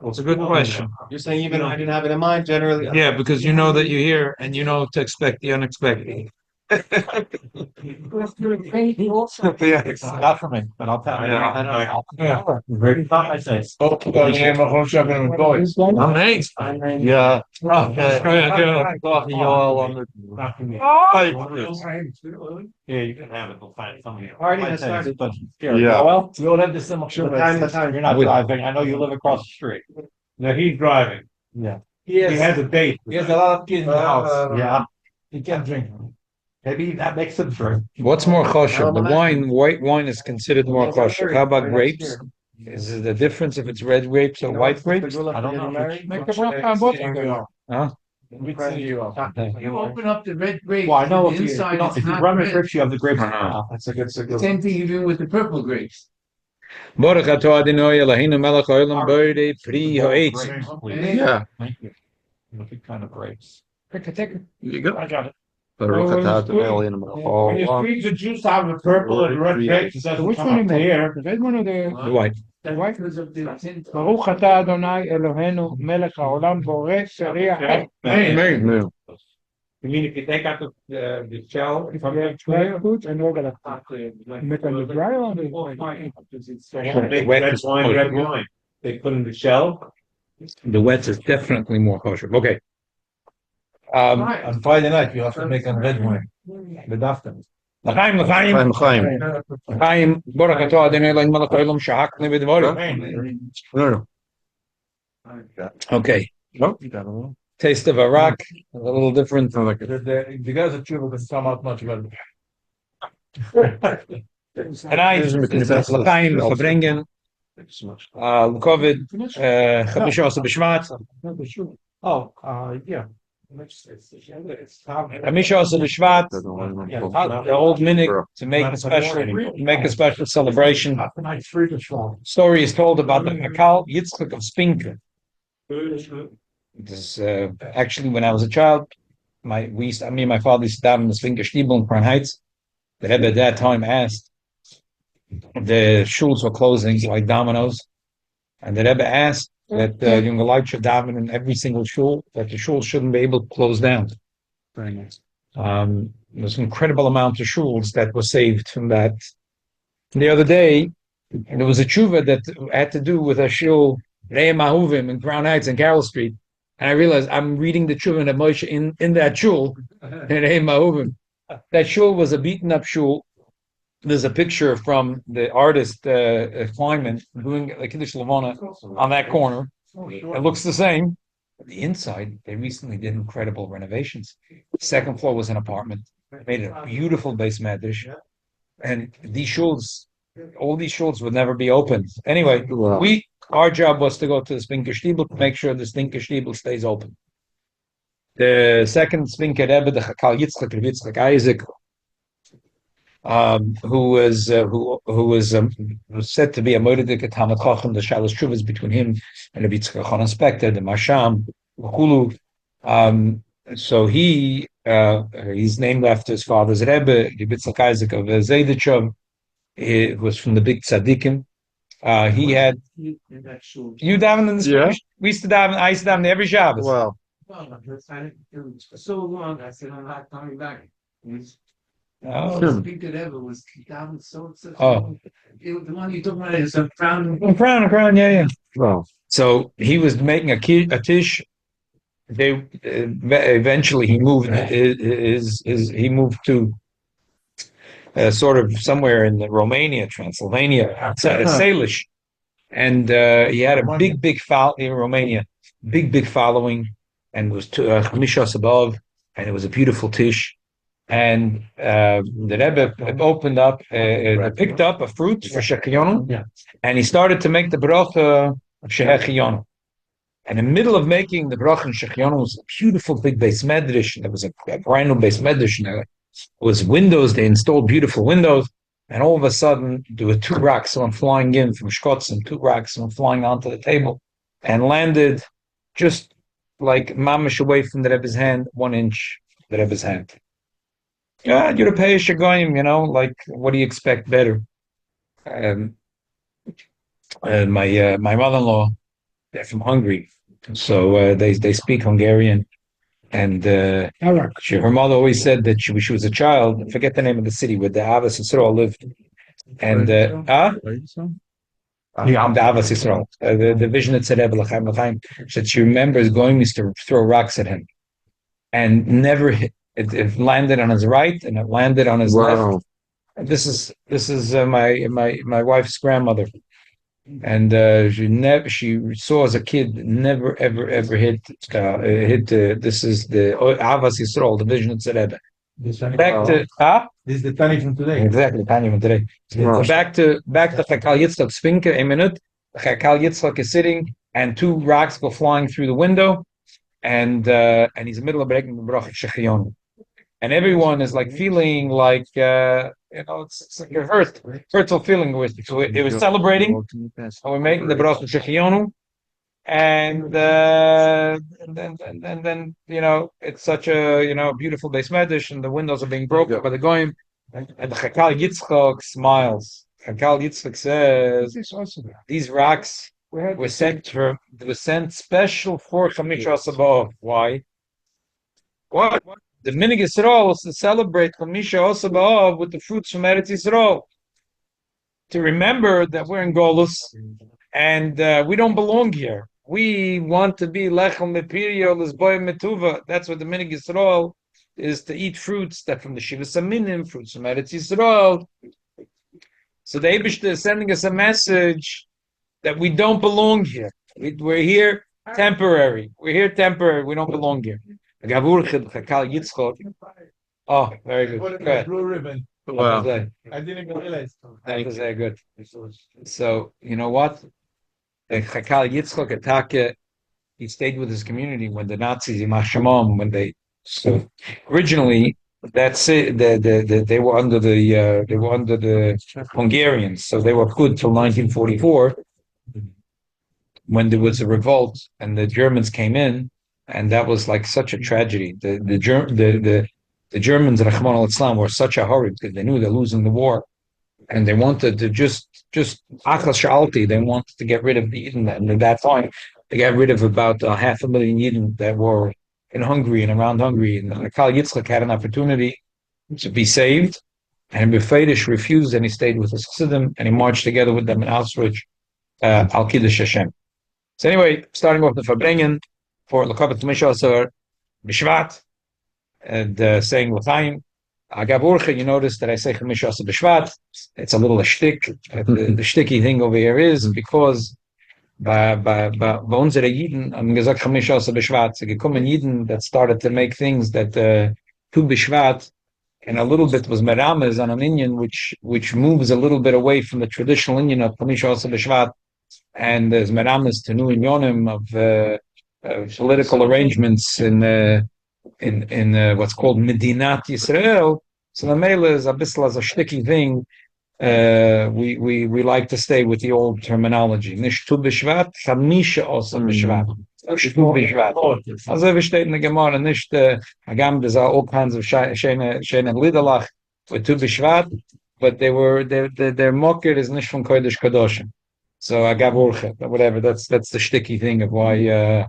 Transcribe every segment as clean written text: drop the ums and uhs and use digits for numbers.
It's a good question. You're saying even I didn't have it in mind generally? Yeah, because you know that you're here and you know to expect the unexpected. Yeah, It's not for me, but I'll tell you. yeah. Very not my face. Amazing. Yeah. Yeah, you can have it. We'll find somebody. Already has started, but here. Yeah. Well, we'll have this similar. You're not driving. I know you live across the street. No, he's driving. Yeah. He has a date. He has a lot of kids in the house. Yeah. He can't drink. Maybe that makes it true. What's more kosher? The wine, white wine is considered more kosher. How about grapes? Is it the difference if it's red grapes or white grapes? I don't know. Make a bracha on both of them. Huh? You open up the red grapes. Well, I know the if you, inside if it's you not run with red. grapes, you have the grapes. Uh-huh. That's a good. Same thing you do with the purple grapes. Baruch atah Adonai Eloheinu melech haolam borei pri ha'etz. Yeah. Thank you. What kind of grapes? Take it. You go. I got it. Baruch atah Adonai Eloheinu melech haolam. Squeeze the juice out of the purple and red grapes, it doesn't Which come one up you to make? here. The red one or the The white. white? Because of the tint. ברוך אתה אדוני אלוהינו מלך העולם בורא שריע. No. You mean if you take out the shell from Yeah, the very clear? good. And we're gonna make on the dry one. They make Wet red is wine, kosher. red wine. They put in the shell. The wet is definitely more kosher. Okay. On Friday night, you have to make a red wine. With after. L'chaim, l'chaim. Chaim. Chaim, Baruch atah Adonai Eloheinu melech haolam shahakne b'dvarim. No. Okay. Nope, you got it. Taste of Iraq, a little different. The guys at Chuba can come out much better. Tonight is L'chaim Farbrengen, L'kovid, Chamisha BShvat. Oh, yeah. Chamisha BShvat, the old minig to make a special celebration. Story is told about the Hakal Yitzchak of Spinker. This actually when I was a child, me and my father used to daven the Spinker Stiebel in Crown Heights. The Rebbe at that time asked, the shuls were closing like dominoes, and the Rebbe asked that young Leute should daven in every single shul, that the shul shouldn't be able to close down. Very nice. There's an incredible amount of shuls that were saved from that. The other day, there was a tshuva that had to do with a shul, Rei Mahuvim in Crown Heights and Carroll Street. And I realized I'm reading the tshuva in Moshe in that shul, in Rei Mahuvim. That shul was a beaten up shul. There's a picture from the artist Kleinman doing a Kiddush Levana on that corner. It looks the same. But the inside, they recently did incredible renovations. The second floor was an apartment. Made it a beautiful base medrash. And these shuls, all these shuls would never be opened. Anyway, Wow. our job was to go to the Spinker Stiebel to make sure the Spinker Stiebel stays open. The second Spinker Rebbe, the Chakal Yitzchak Isaac, who was said to be a Moedik Talmid Chacham, the Shalosh Shuvas between him and Rabbi Yitzchak Chanan Spector, the Masham, Hulu. So he's named after his father's Rebbe, Rabbi Yitzchak Isaac of Zaydichov. He was from the big tzaddikim. He had you daven in the Yeah. We used to daven. I used to daven every Shabbos. Wow. For so long, I said, I'm not coming back. Oh. The speaker ever was down so. Oh. The one you took about is a crown. Crown, yeah. Wow. So he was making a tish. They eventually he moved he moved to sort of somewhere in Romania, Transylvania, Salish, and he had a big foul in Romania, big following, and was Chamishas above, and it was a beautiful tish. And the Rebbe opened up, picked up a fruit for Shechionu, and he started to make the bracha of Shechionu. And in the middle of making the bracha and Shechionu was a beautiful big base medrash. There was a brand new base medrash. There was windows. They installed beautiful windows. And all of a sudden, there were two rocks, someone flying in from Shkotzen, two rocks, someone flying onto the table, and landed just like mamish away from the Rebbe's hand, 1 inch the Rebbe's hand. Yeah, you're a Peish Goyim, like, what do you expect better? My mother-in-law, they're from Hungary, so they speak Hungarian. And her mother always said that she was a child. I forget the name of the city where the Avos Yisrael lived. And the Avos Yisrael, the vision that said Rebbe L'chaim, that she remembers going to throw rocks at him, and never hit. It landed on his right, and it landed on his left. This is my wife's grandmother, and she saw as a kid never ever hit. This is the Avos Yisrael, the vision that said back to This is the Tani from today. exactly Tanya from today. So back to Chakal Yitzchak's finger. A minute. Chakal Yitzchak is sitting, and two rocks go flying through the window, and he's in the middle of breaking the bracha shechionu. And everyone is like feeling like it's like a hurtful feeling. So it was celebrating, and we're making the bracha shechionu, and then it's such a beautiful base medish, and the windows are being broken by the goyim, and the Chakal Yitzchak smiles. Chakal Yitzchak says these rocks were sent special for Chamisha Asabah. Why? What? The Minig Yisrael is to celebrate Chamisha Asabah with the fruits from Eretz Yisrael, to remember that we're in Golus and we don't belong here. We want to be Lechem Mepiriyo Lizboy Metuva. That's what the Minig Yisrael is, to eat fruits that from the Shivas Aminim, fruits from Eretz Yisrael. So the Eibishter is sending us a message that we don't belong here. We're here temporary. We're here temporary. We don't belong here. Oh, very good. Go ahead. Blue ribbon. Wow. I didn't even realize. That was very good. So, you know what? Chakal Yitzchak Atake, he stayed with his community when the Nazis, when so originally that's it. They were under the Hungarians, so they were good till 1944, when there was a revolt and the Germans came in, and that was like such a tragedy. The Germans, Rahman al-Islam, were such a hurry because they knew they're losing the war, and they wanted to just achas shalti. They wanted to get rid of the Yidden, and at that time they got rid of about 500,000 Yidden that were in Hungary and around Hungary. And Chakal Yitzchak had an opportunity to be saved, and Befedish refused, and he stayed with his Chassidim, and he marched together with them in Auschwitz, al Kiddush Hashem. So anyway, starting off the Farbrengen for L'chabat Mishasar BShvat, and saying L'chaim. Agav, you notice that I say Chamisha BShvat. It's a little a shtick. The shticky thing over here is because bei unsere Yidden haben gesagt Chamisha BShvat. So gekommen Yidden that started to make things that Tu BShvat, and a little bit was merames on an Indian which moves a little bit away from the traditional Indian of Chamisha BShvat, and there's merames to new inyonim of political arrangements in what's called Medinat Yisrael. So the Mela is a bissel as a shticky thing. We like to stay with the old terminology. Nish tu b'shvat, chamisha also b'shvat. Tu b'shvat. Also we steht in the Gemara, nicht agam, there's all kinds of shene lidalach with tu b'shvat, but their mocker is nish from Kodesh Kadoshim. So agav urche, but whatever, that's the shticky thing of why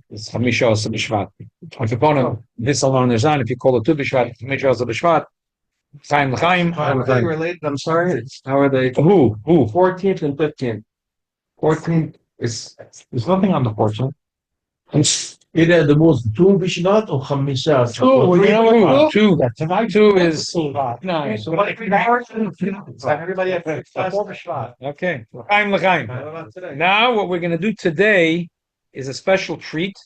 it's Chamisha also BShvat. If you call it this alone, if you call it Tu BShvat, Chamisha also BShvat. Chaim L'chaim. How are they related? I'm sorry. How are they? Who? 14th and 15th. 14th is there's nothing on the 14th. Either the most two Bishvat or Chamisha. Two is No. So what if everybody has four Bishvat? okay. Chaim L'chaim. Now what we're going to do today is a special treat.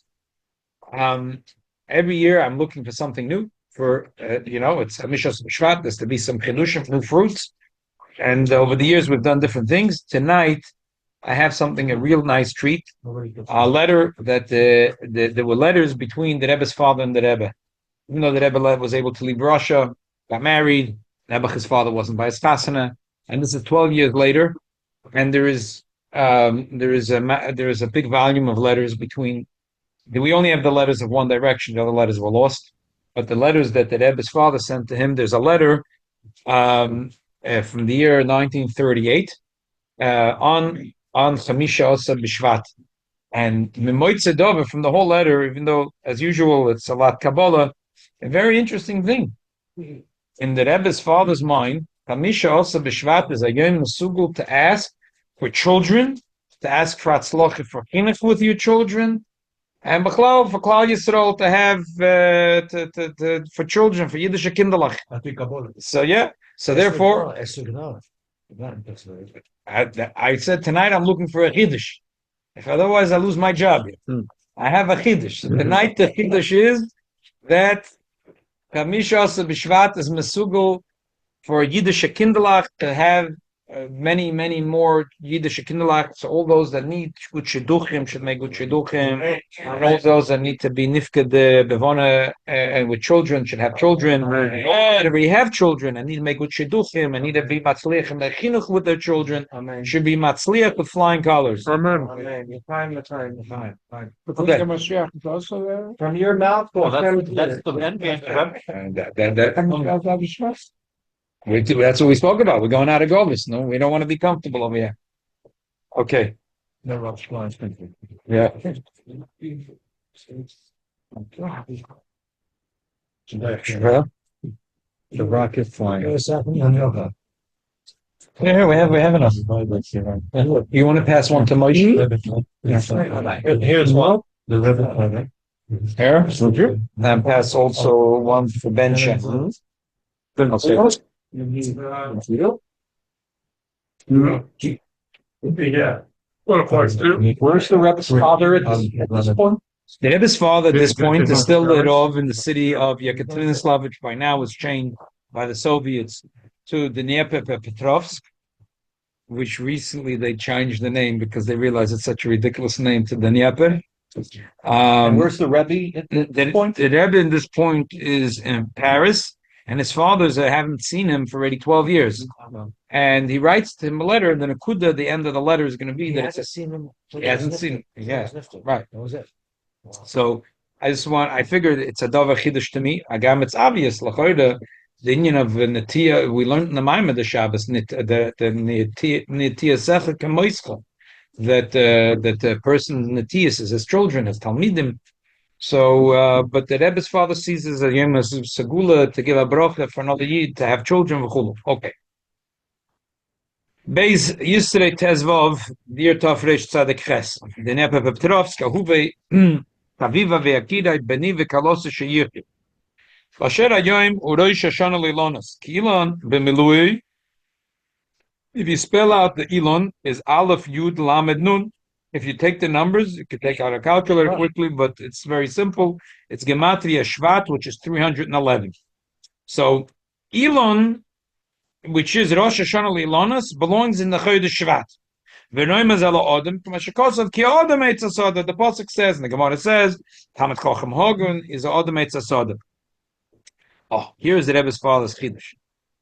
Every year I'm looking for something new. For it's Hamishas BShvat. There's to be some chidushim, new fruits, and over the years we've done different things. Tonight I have a real nice treat. A letter that there were letters between the Rebbe's father and the Rebbe. Even though the Rebbe was able to leave Russia, got married, his father wasn't by his chasana, and this is 12 years later, and there is a big volume of letters between. We only have the letters of one direction; the other letters were lost. But the letters that the Rebbe's father sent to him, there's a letter from the year 1938 on on Chamisha Osa BShvat. And Mimoitze Dover from the whole letter, even though as usual it's a lot Kabbalah, a very interesting thing. In the Rebbe's father's mind, Chamisha Osa BShvat is a yom mesugul to ask for children, to ask for atzlocha for chinuch with your children, and B'chlal for Klal Yisrael to have for children for Yiddish kinderlach. So yeah, so therefore, I said tonight I'm looking for a Yiddish. If otherwise I lose my job. I have a Chiddush. So tonight the Chiddush is that Chamisha Asa B'Shvat is Mesugel for Yiddish Kinderlach to have many more Yiddish Kinderlach. So all those that need good Shidduchim should make good Shidduchim. And all those that need to be Nifked Bevona with children should have children. And if we have children and need to make good Shidduchim and need to be Matzliach and Chinuch with their children, should be Matzliach with flying colors. Amen. Your time. Okay. From your mouth. That's the end game. That's what we spoke about. We're going out of Govis. No, we don't want to be comfortable over here. Okay. No rocks flying. Yeah. Well, The rocket flying. yeah, we have enough. You want to pass one to Moshe? Here's one. The river. Here? And pass also one for Ben Shem. Yeah. Well, of course, Where's the Rebbe's father at this point? The Rebbe's father at this point is still lit off in the city of Yekaterinslav, which by now was changed by the Soviets to Dnepropetrovsk, which recently they changed the name because they realized it's such a ridiculous name to Dnieper. And where's the Rebbe at this point? The Rebbe in this point is in Paris, and his fathers, I haven't seen him for already 12 years. And he writes to him a letter, and the Nakuda, the end of the letter is going to be that he hasn't seen him. Yeah, right. That was it. So I figured it's a Dava Chiddush to me. Agam, it's obvious. L'choida, the Indian of Netiya, we learned in the Maimah the Shabbos, the Netiya Secha Kemoischa, that the person Netiyas is his children, his Talmidim. So, but the Rebbe's father sees as a Yom Segula to give a bracha for another Yid to have children. Okay. Beis Yisrei Tezvov, Dir Tov Reish Tzadek Ches. The Nepe Petrovsk, Ahuve Taviva ve'akidai beni ve'kalose sheyirti. Asher hayoim uroish Hashanah Lilonas. Kilon b'milui. If you spell out the Elon, is Aleph Yud Lamed Nun. If you take the numbers, you can take out a calculator quickly, but it's very simple. It's Gematria Shvat, which is 311. So Elon, which is Rosh Hashanah Lilonas, belongs in the Chodesh Shvat. The pasuk says, and the Gemara says, Talmid Chochem Hogun is a Odom Eitz Hasodim. Oh, here's the Rebbe's father's Chiddush.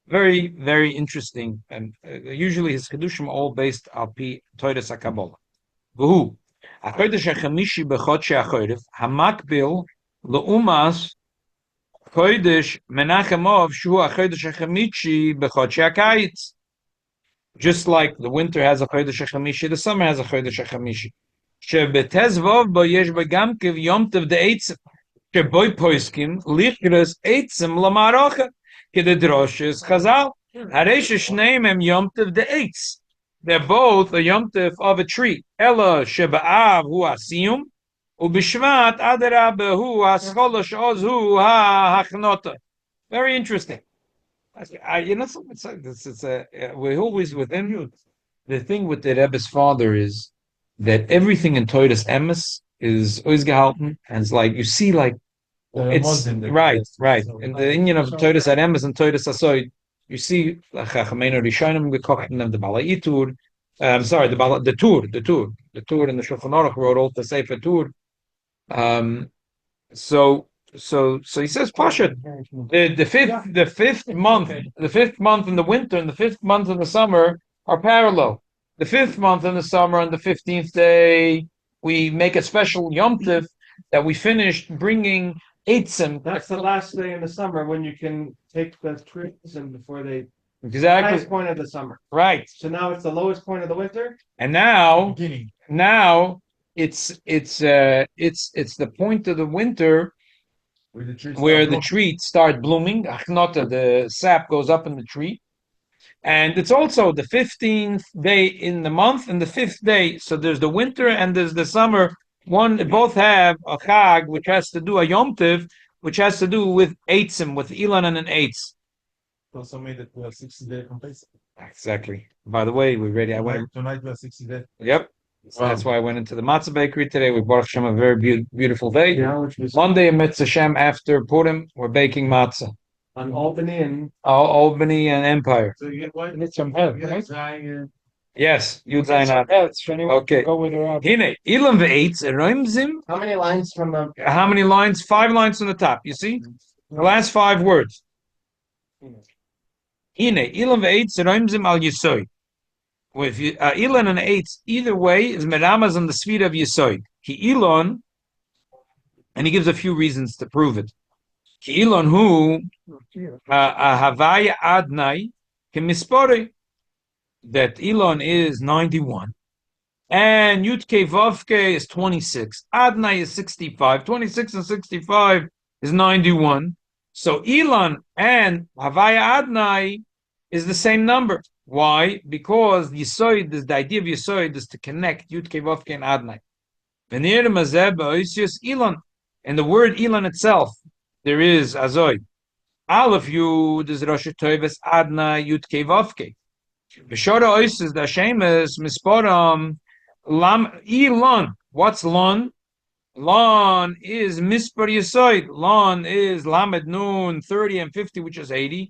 Very, very interesting. And usually his Chiddushim are all based on Toides HaKabbalah. V'hu, HaChodesh HaChamishi B'chodshei HaChodesh, HaMakbil L'umas Chodesh Menachemov Shu HaChodesh HaChamishi B'chodshei HaKayitz. Just like the winter has a Chodesh HaChamishi, the summer has a Chodesh HaChamishi. Shebetezvov bo yesh begam kev yom tev de'etzim. Sheboy poiskim lichres etzim lamarocha. Kededroshes Chazal. Haresh shneim em yom tev de'etz. They're both a yom tev of a tree. Ela sheba'av hu asiyum. Ubishvat adarab hu ascholosh oz hu ha-hachnota. Very interesting. We're always within you. The thing with the Rebbe's father is that everything in Toidas Emes is always gehalten, and it's like you see, like it's right. In the Indian of Toidas Emes and Toidas Asoid, you see Chachamenu Rishonim gekochten of the Balaitur. I'm sorry, the Tur, and the Shulchan Aruch wrote all the Sefer Tur. So he says Pasha, the fifth month in the winter and the fifth month in the summer are parallel. The fifth month in the summer, on the 15th day, we make a special Yom Tiv that we finished bringing eitzim. That's the last day in the summer when you can take the trees and before they Exactly. Highest point of the summer. Right. So now it's the lowest point of the winter. And now Beginning. it's the point of the winter where the trees start blooming. Achnota, the sap goes up in the tree. And it's also the 15th day in the month and the 5th day. So there's the winter and there's the summer. Both have a chag, which has to do a Yom Tiv, which has to do with Eitzim, with Elon and an Eitz. Also made it 60-day complacent. Exactly. By the way, we're ready. Tonight we have 60 days. Yep. So that's why I went into the matzah bakery today. We brought Hashem a very beautiful day. Yeah, which was Monday, Mitzvah Hashem, after Purim, we're baking matzah. on Albany and Albany and Empire. So you get what? Need some help, right? Yes, Yud Zayin Ad. Else, anyone Okay. go with her. Hine, Ilam ve'etz, Roimzim. how many lines from the How many lines? 5 lines from the top. You see? The last 5 words. Hine, Ilam ve'etz, Roimzim al Yisoy. With Elon and Eitz, either way is Meramas on the speed of Yisoy. Ki Elon, and he gives a few reasons to prove it. Ki Elon who Havaya Adnai Kemispore, that Elon is 91, and Yutke Vavke is 26. Adnai is 65. 26 and 65 is 91. So Elon and Havaya Adnai is the same number. Why? Because Yisoid, the idea of Yisoid is to connect Yutke Vavke and Adnai. Venir Mazeb Oisius Elon. And the word Elon itself, there is Azoid. Aleph Yud is Rosh Toives Adnai Yutke Vavke. B'shora Oisius the Hashemes Misporam Lam Elon. What's Lon? Lon is Mispar Yisoid. Lon is Lamed Nun 30 and 50, which is 80.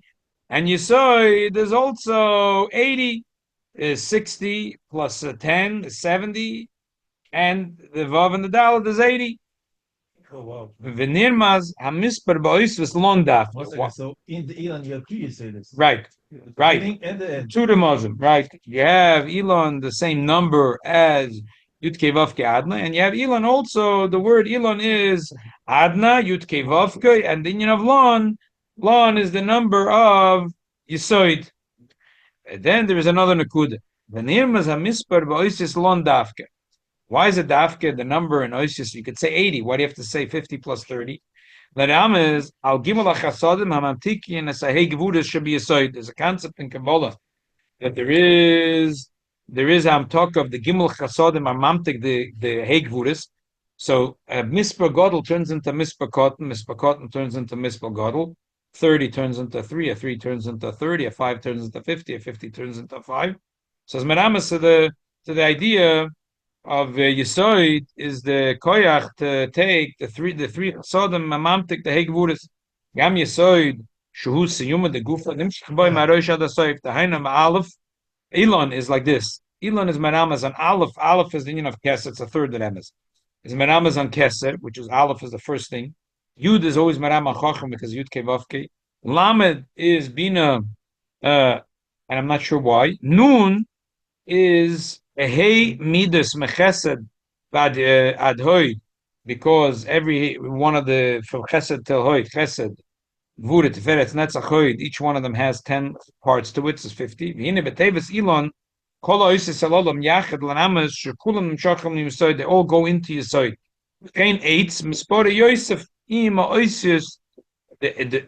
And Yisoid is also 80, is 60 plus 10 is 70, and the Vav and the Dalet is 80. Oh wow. V'nirmaz hamispar ba'oisvus londaf. So in the Elon you have 2 you say this. Right. The Right. beginning and the end. To the Muslim, right? You have Elon the same number as Yutke Vavke Adna, and you have Elon also. The word Elon is Adna Yutke Vavke, and the union of Lon. Lon is the number of Yisoid. And then there is another Nakuda. V'nirmaz hamispar ba'oisvus lon dafke. Why is it dafke, the number in Oisius? You could say 80. Why do you have to say 50 plus 30? L'ram is al gimel hachasadim hamamtiki and asahei gvudas should be Yisoid. There's a concept in Kabbalah that there is talk of the gimel chasadim hamamtik, the hey gvudas. So mispar godel turns into mispar cotton turns into mispar godel. 30 turns into 3, a 3 turns into 30, a 5 turns into 50, a 50 turns into 5. So as Meramas to the idea of Yisoid is the koyach to take the three chasadim mamamtik the hegvuris gam Yisoid shuhu siyuma the gufa nimshach boy marosh ad asoif the hainam aleph. Elon is like this. Elon is Meramas on aleph. Aleph is the union of keser. It's a third of Emes. Is Meramas on keser, which is aleph is the first thing. Yud is always Merama Chacham because Yud Kevavke. Lamed is Bina, and I'm not sure why. Nun is a Hey Midas Mechesed Ad Hoy, because every one of the from Chesed till Hoy, Chesed, Vurit, Tiferet, Netzach Hoy, each one of them has 10 parts to it, so 50. V'hine B'teves Elon, Kol Oises Alolam Yachad Lanamas, Shekulam Shacham Yisoid, they all go into Yisoid. Kein Eitz, Mispore Yosef, the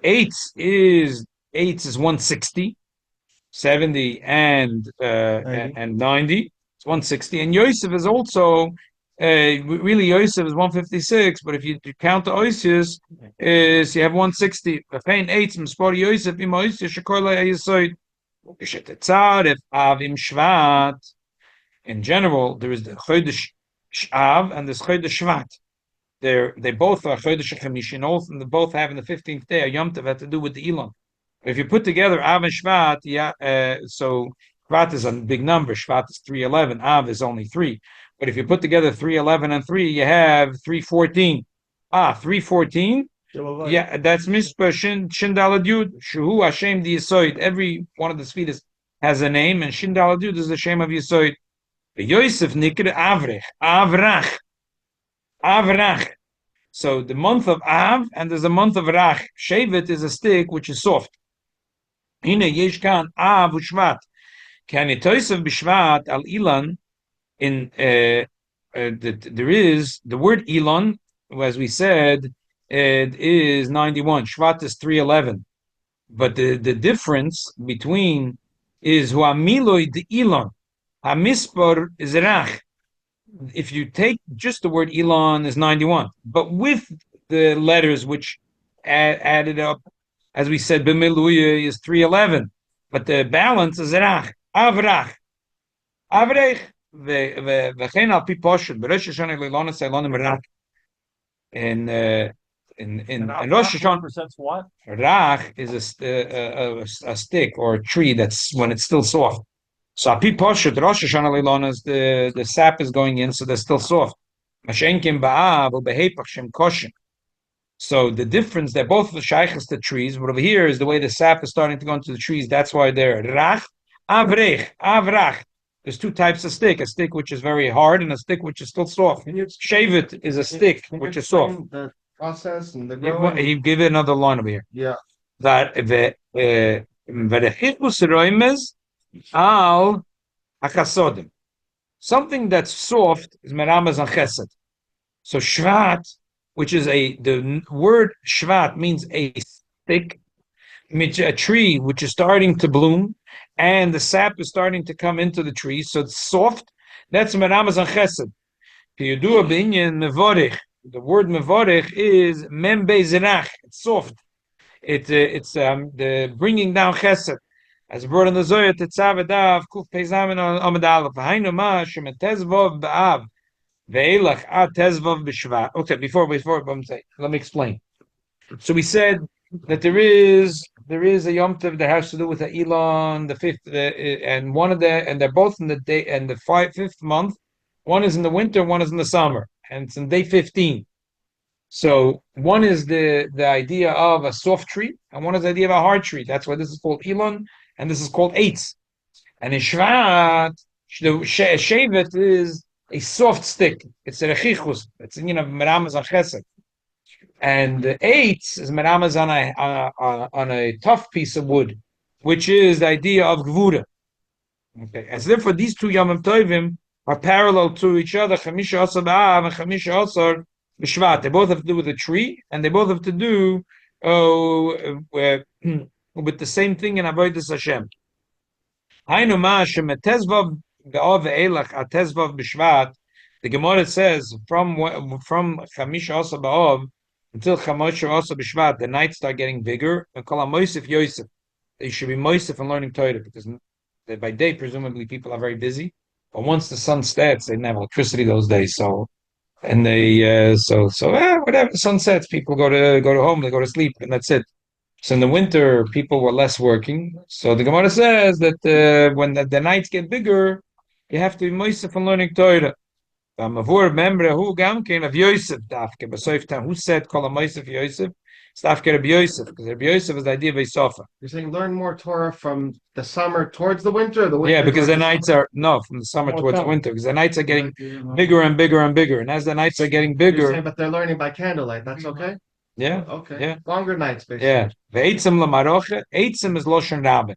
eights is 160, 70 and 90. It's 160, and Yosef is also really Yosef is 156. But if you count the Oisius, is you have 160. The pain eights Mispor Yosef im Oisius shekorla Yisoid. If Avim Shvat. In general, there is the Chodesh Av and there's Chodesh Shvat. They both are Chodesh Chamishin, and they both have in the 15th day a Yom Tov had to do with the Elon. If you put together Av and Shvat, so Shvat is a big number. Shvat is 311. Av is only 3. But if you put together 311 and 3, you have 314. 314. Yeah, that's Mispah Shin Dalad Yud. Shuhu Hashem the Yisoid. Every one of the Sfidas has a name, and Shin Dalad Yud is the Shem of Yisoid. Yosef Nikr Avrech. Avrach. So the month of Av and there's a month of Rach. Shevet is a stick which is soft. Hine yesh kan Av u'Shvat. Can it toisav b'Shvat al Ilan in there is the word Elon, as we said, it is 91. Shvat is 311. But the difference between is huamiloi de Elon. Hamispor is rach. If you take just the word Elon is 91, but with the letters which added up, as we said, b'miluya is 311, but the balance is rach, avrach, avrech, v'chein al pi poshet, b'rosh Hashanah leilonas eilonim rach. In Rosh Hashanah, represents what? rach is a stick or a tree that's when it's still soft. So api poshet Rosh Hashanah leilonas, the sap is going in, so they're still soft. Mashenkim ba'av u'behepach shem koshin. So the difference, they're both the shaykhs to trees, but over here is the way the sap is starting to go into the trees. That's why they're rach, avrech, avrach. There's two types of stick: a stick which is very hard and a stick which is still soft. Shavet is a stick Can you which is soft. explain the process and the You growing? give it another line over here. Yeah. That the roimes al hakasodim. Something that's soft is meramas and chesed. So shvat, which is the word shvat means a stick, a tree which is starting to bloom, and the sap is starting to come into the tree, so it's soft. That's meramas and chesed. Piyudua b'inyan mevorich. The word mevorich is mem beizerach. It's soft. It's the bringing down chesed. As brought in the Zohar, Tetzav Adav, Kuf Peizamin Amad Aleph, Hainu Ma, Shemet Tezvov B'Av, Ve'elach Ad Tezvov B'Shvat. Okay, before let me explain. So we said that there is a Yom Tov that has to do with the Elon, the fifth, and one of the, and they're both in the day and the fifth month. One is in the winter, one is in the summer, and it's in day 15. So one is the idea of a soft tree, and one is the idea of a hard tree. That's why this is called Elon, and this is called Eitz. And in Shvat, the Shevet is a soft stick. It's a rechichus. It's meramas on chesed. And the Eitz is meramas on a tough piece of wood, which is the idea of gvura. Okay, as therefore these two Yom Tovim are parallel to each other. Chamisha Asar B'Av and Chamisha Asar B'Shvat. They both have to do with a tree, and they both have to do with the same thing in Avodas Hashem. Hainu ma shemetezvav be'av ve'elach atezvav b'Shvat. The Gemara says from Chamisha Asar B'Av until Chamisha Asar B'Shvat, the nights start getting bigger. And call Moisef Yosef. They should be Moisef and learning Torah, because by day presumably people are very busy. But once the sun sets, they didn't have electricity those days, so whatever the sun sets, people go to home, they go to sleep, and that's it. So in the winter, people were less working. So the Gemara says that when the nights get bigger, you have to be moisef and learning Torah. Who said call a moisef Yosef? Stafke Rabbi Yosef, because Rabbi Yosef is the idea of Esofa. You're saying learn more Torah from the summer towards the winter, or the winter. Yeah, because the towards nights are from the summer towards the winter, because the nights are getting bigger and bigger and bigger, and as the nights are getting You're bigger, saying, but they're learning by candlelight. That's okay. yeah, Okay. yeah. Longer nights, basically. yeah. Ve'etzim lamaroche, eitzim is loshen rabin.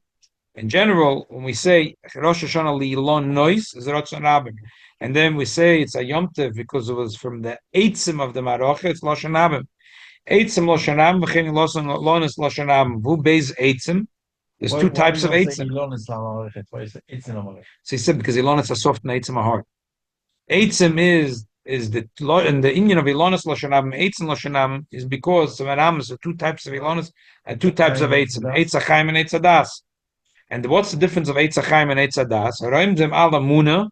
In general, when we say Rosh Hashanah li'ilon nois, is loshen rabin, and then we say it's a Yom Tov because it was from the eitzim of the maroche, it's loshen rabin. Eitzim loshen rabin, v'chein lonis loshen rabin. Who beis eitzim? There's two types of eitzim. So he said because ilonis are soft and eitzim are hard. Eitzim is the and the Indian of ilonis loshen rabin, eitzim loshen rabin is because the meramas are two types of ilonis and two types of eitzim, eitz hachaim and eitz hadas. And what's the difference of eitz hachaim and eitz hadas? Haroim zem al amuna.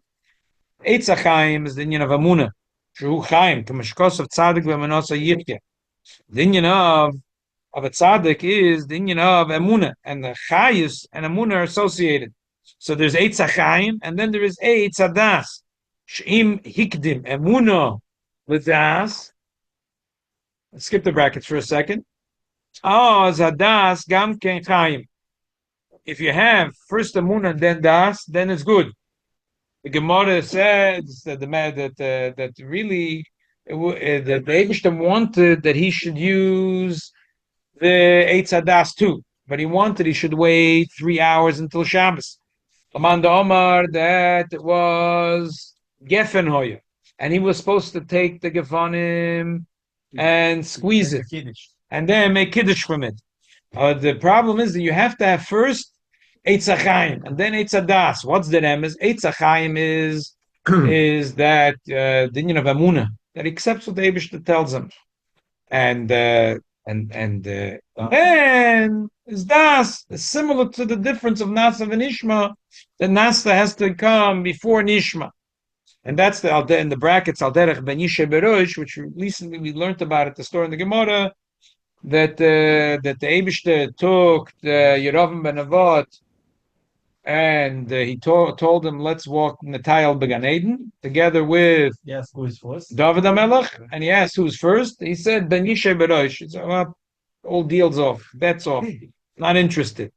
Eitz hachaim is the Indian of amuna. Shu chaim k'meshkos of tzadik v'menosa yichya. The Indian of a tzaddik is the Indian of emuna, and the chayus and emuna are associated. So there's eitz hachaim, and then there is eitz hadas. Sh'im hikdim emuna l'das. Let's skip the brackets for a second. Oh, hadas gam ken chayim. If you have first emuna and then das, then it's good. The Gemara says that that really that the Eibishter wanted that he should use the Eitz Hadas too. but he should wait 3 hours until Shabbos. Amanda Omar, that it was Geffen Hoya, and he was supposed to take the Gefanim and squeeze it, and then make Kiddush from it. The problem is that you have to have first Eitz HaChaim, and then Eitz HaDas. What's the remes? Eitz HaChaim is that the union of Amunah, that he accepts what the Eibishter tells him. And is das similar to the difference of Nasa and Nishma? The Nasa has to come before Nishma, and that's the in the brackets Al Derech Ben Yishe Berosh, which recently we learned about at the story in the Gemara that the Eibishter took the Yerovim Ben Avot, and he told him, let's walk Natayel Began Eden together with Yes, who is first? David HaMelech, and he asked who's first. He said Ben Yishe Berosh. He said, well, all deals off, bets off, not interested.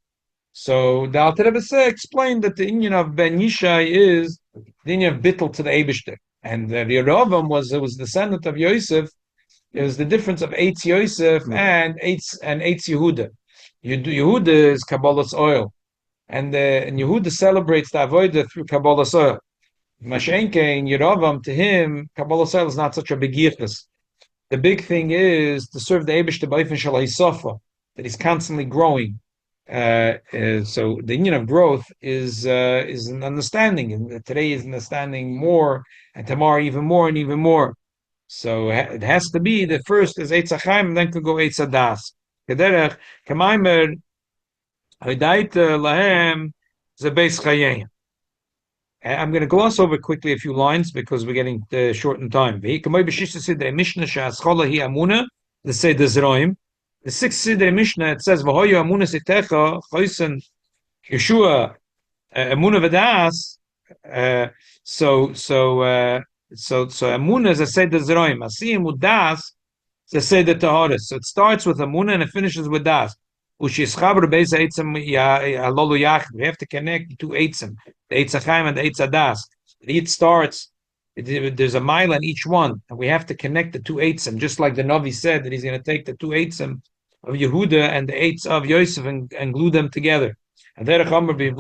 So the Alter Rebbe explained that the union of Ben Yishai is the union of Bittel to the Eibishter, and the Yerovam was descendant of Yosef. It was the difference of Eitz Yosef and Eitz Yehuda. Yehuda is Kabbalah's oil, and Yehuda celebrates the Avodah through Kabbalah's oil. Mashenke in Yerovam, to him, Kabbalah's oil is not such a big yichus. The big thing is to serve the Eibishter b'ofen shel hisofa, that he's constantly growing. So the union of growth is an understanding, and today is understanding more, and tomorrow even more and even more. So it has to be the first is Eitz HaChaim, and then could go Eitz HaDas. Kederech Kamaimer Hidayt Lahem Zebeis Chayim. I'm going to gloss over quickly a few lines because we're getting short in time. The sixth Siddur Mishnah, it says, "V'hoyu amuna sitecha choisen Yeshua amuna v'das." So amuna is a seder zeroim. Asiyim udas is a seder taharis. So it starts with amuna and it finishes with das. We have to connect the two eitzim, the Eitz HaChaim and the Eitz HaDas. It starts, there's a mile in each one, and we have to connect the two eitzim, just like the Navi said that he's going to take the two eitzim of Yehuda and the eitz of Yosef and glue them together. And there so the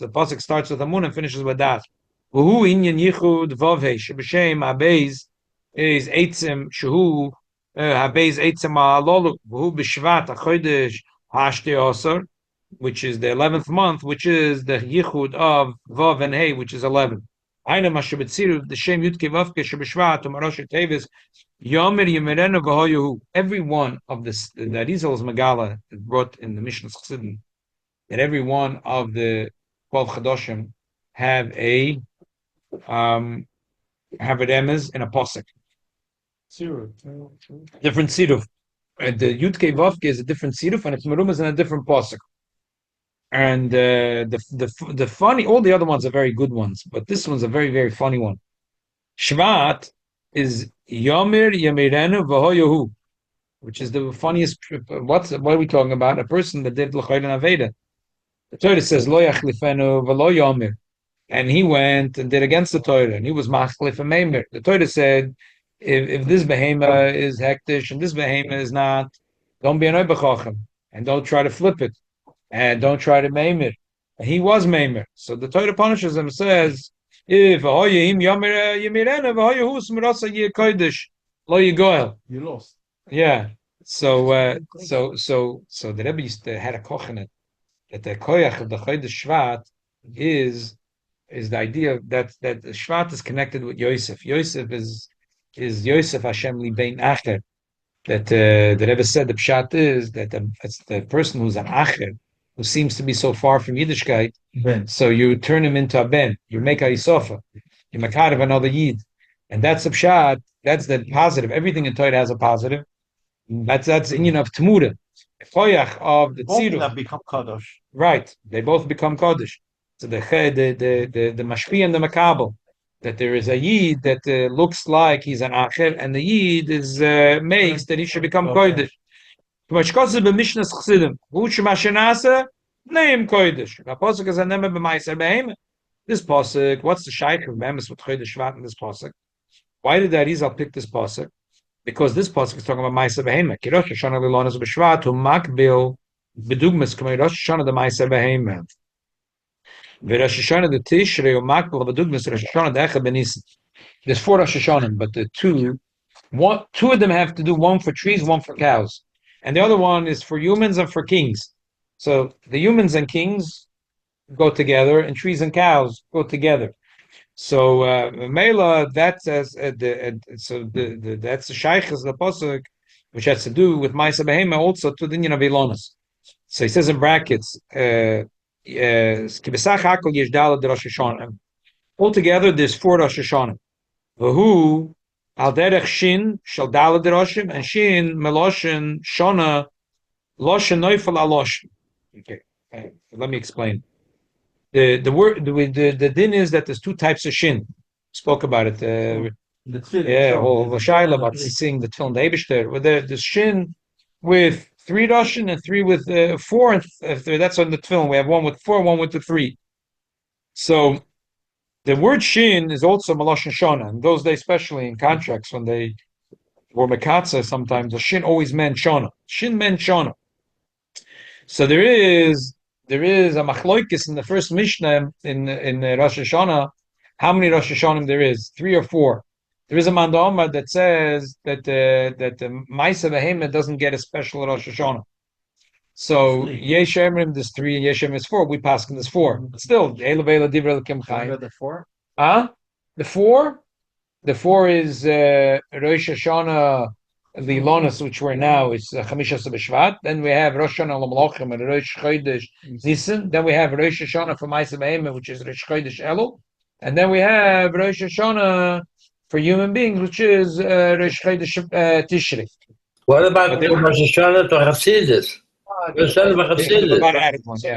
pasuk starts with Amun and finishes with Das. Is Eitzim Shehu Habez Eitzim Alolu Who BShvat Farbrengen, which is the 11th month, which is the Yichud of Vav and Hey, which is 11. Aina Mashabetziru the Shem Yudke Vavke Shebeshvat Umarosh Tevis Yomer Yemerenu V'Hoyu. Every one of the Arizal's Megala brought in the Mishnah Chassidim that every one of the 12 Chadoshim have a emes in a posik. Different siruf. The Yudke Vavke is a different siruf, and its merum is in a different posik. And the funny, all the other ones are very good ones, but this one's a very, very funny one. Shvat is Yomir Yamirenu V'Hoyohu, which is the funniest. What are we talking about? A person that did l'chayil and aveda. The Torah says Lo Yachlifenu V'Lo Yomir, and he went and did against the Torah, and he was machlif and meimer. The Torah said, if this behema is hektish and this behema is not, don't be an oibachochem, and don't try to flip it, and don't try to meimer. And he was meimer, so the Torah punishes him. Says, if ahoyim yomer yemirena v'hoyahus merasa yikodesh lo yigoel. You lost. Yeah. So the Rebbe used to had a kochenet that the koyach of the chodesh Shvat is the idea that the Shvat is connected with Yosef. Yosef is Yosef Hashem libein acher. That the Rebbe said the pshat is that it's the person who's an acher, who seems to be so far from Yiddishkeit. Ben. So you turn him into a ben. You make a isofa. You make out of another yid, and that's a pshat. That's the positive. Everything in Torah has a positive. That's inyan of Tmura. Koyach of the tziruf. Both become kadosh. Right, they both become Kodesh. So the Mashpi and the Makabel, that there is a Yid that looks like he's an Acher, and the Yid is makes that he should become Kodesh. This pasuk, what's the shaykh of Memes with Chodesh Shvat in this pasuk? Why did the Arizal pick this pasuk? Because this pasuk is talking about Ma'aseh Behema. Ki Rosh Hashanah lilonas b'Shvat hu makbil b'dugmas k'may Rosh Hashanah the Ma'aseh Behema. V'Rosh Hashanah the Tishrei hu makbil b'dugmas Rosh Hashanah the Echad b'Nisan. There's 4 Rosh Hashanah, but the two of them have to do, one for trees, one for cows, and the other one is for humans and for kings. So the humans and kings go together, and trees and cows go together. So Mela, that says that's the shaykhs the pasuk, which has to do with Ma'aseh Behema, also to the Inyan of Ilonos. So he says in brackets, altogether there's 4 Rosh Hashanah. Who al derech shin shel daled roshim, and shin meloshin shona loshin neufel aloshin. Okay, let me explain. The din is that there's 2 types of shin. Spoke about it. Or Vashaila about seeing the Tefillin Eibishter. Where there's shin with 3 Roshin and 3 with 4, and that's on the Tefillin. We have 1 with 4, 1 with the 3. So the word shin is also Maloshin Shona. In those days, especially in contracts, when they were Mekatza, sometimes the shin always meant Shona. Shin meant Shona. So there is a machloikis in the first Mishnah in Rosh Hashanah. How many Rosh Hashanah there is? 3 or 4. There is a Mandama that says that the Ma'aseh Behema doesn't get a special Rosh Hashanah. So Yesh Emrim there's 3 and Yesh Emrim is 4. We pass in this 4. But still, Eila Beila Divra Kim Chaim. The 4? Huh? The 4? The 4 is Rosh Hashanah Lilonas, which we're now, is Chamisha BShvat. Then we have Rosh Hashanah L'Malachim and Rosh Chodesh Nisan. Then we have Rosh Hashanah for Ma'aseh Behema, which is Rosh Chodesh Elul. And then we have Rosh Hashanah for human beings, which is Rosh Chodesh Tishrei. What about Rosh Hashanah to Hasidus? Rosh Hashanah for Hasidus.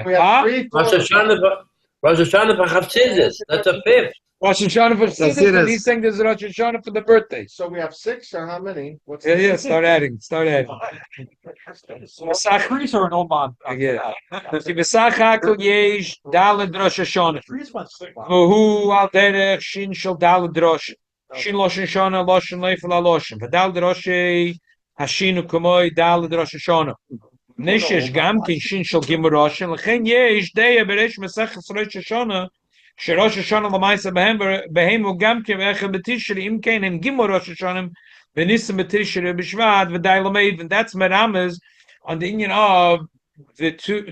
We have 3, 4. Rosh Hashanah for Hasidus. That's a 5th. Rosh Hashanah for Chassidus, and he's saying there's a Rosh Hashanah for the birthday. So we have 6, or how many? What's Start adding. Trees are an Oman. Yeah. Kibesach Hakel Yesh Daled Rosh Hashanah. Trees went sick. Who al derech shin shel Daled Rosh. Shin Loshin Shana Loshin Leifel Loshin. V'Daled Rosh Hashinu Kumoy Daled Rosh Hashanah. Nishesh Gamkin Shin shel Gimur Roshin. L'chein Yesh Deya Beresh Mesachas Rosh Hashanah. Rosh Hashanah l'Ma'aseh Behema Gamkin V'Echad B'Tishri Im Kein Im Gimur Rosh Hashanah V'Nisim B'Tishri B'Shvat V'Day Lameid, and that's Meramas on the Indian of the two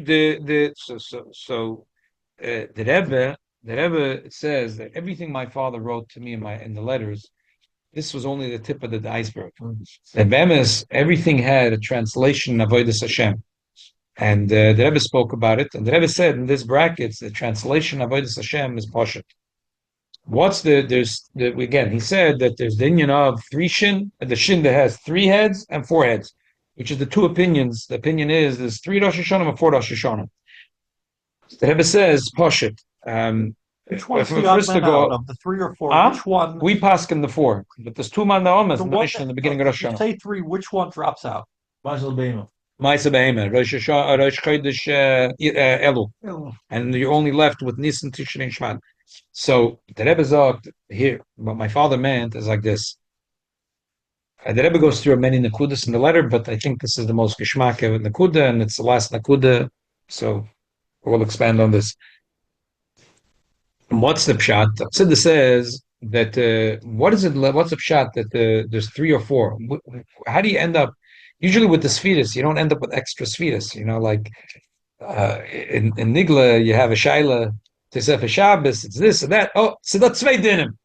the Rebbe says that everything my father wrote to me in the letters, this was only the tip of the iceberg. The Bemis, everything had a translation of Avodas Hashem. And the Rebbe spoke about it, and the Rebbe said in this brackets, the translation of Avodas Hashem is Poshet. Again, he said that there's the Indian of 3 shin, the shin that has 3 heads and 4 heads, which is the 2 opinions. The opinion is there's 3 Rosh Hashanah and 4 Rosh Hashanah. The Rebbe says Poshet. Which one's the odd man out of the 3 or 4? Which one? We pass in the 4, but there's 2 Mandaomas in the Mishnah in the beginning of Rosh Hashanah. Say 3. Which one drops out? Ma'aseh Behema. Ma'aseh Behema, Rosh Chodesh Elul, and you're only left with Nisan, Tishrei, and Shvat. So the Rebbe sagt here, what my father meant is like this. The Rebbe goes through many nakudas in the letter, but I think this is the most geschmack of nakuda, and it's the last nakuda. So we'll expand on this. And what's the pshat? Siddur says that what's the pshat that there's 3 or 4? How do you end up? Usually with the sfiras, you don't end up with extra sfiras. Like in Nigla, you have a shaila to Sefer Shabbos. It's this and that. Oh, so that's zwei dinim.